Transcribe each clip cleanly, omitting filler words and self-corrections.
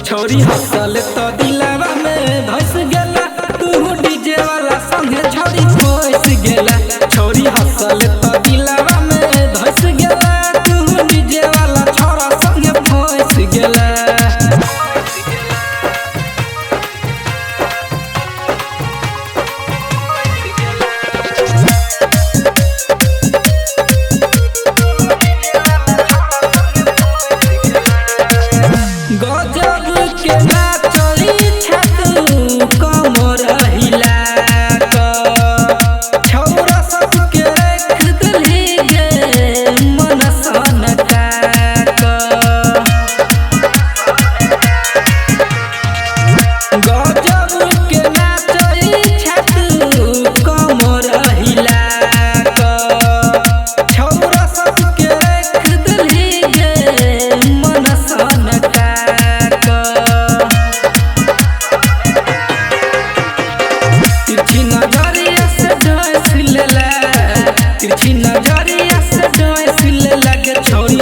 छोरी हसल तो दिलवा में धस गेला तू डीजे वाला संगे छोरी फंस गेला छोरी हसल तो दिलवा में धस गेला तू डीजे वाला छोरा संगे फंस गेला गजब के नाचली छतू कमर हिला छौरा सबके रख दिली गे मन सनका गजब के नाचली छतू कमर हिला छौरा सबके रख दिली गे मन सनका तिरछी नजरिया से डोस ले लगे छोरी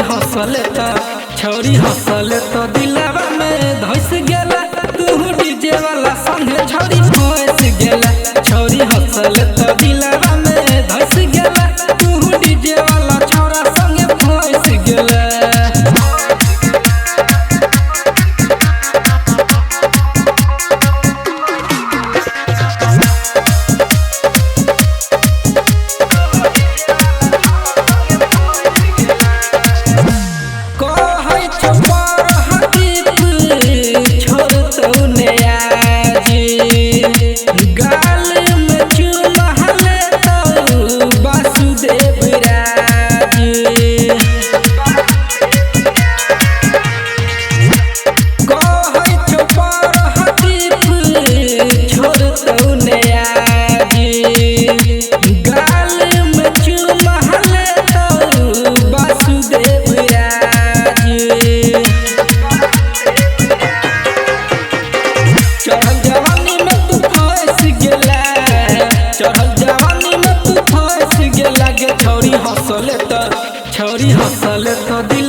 हंसल तो दिलवा में धस गेला तू डीजे वाला संगे छोरी फंस गेला छोरी हंसल तो दिलवा में धस गेला तू डीजे वाला छोरा संगे फंस गेला चढ़ल जवानी में तू फंस गेला गे छोरी हंसले तो दिल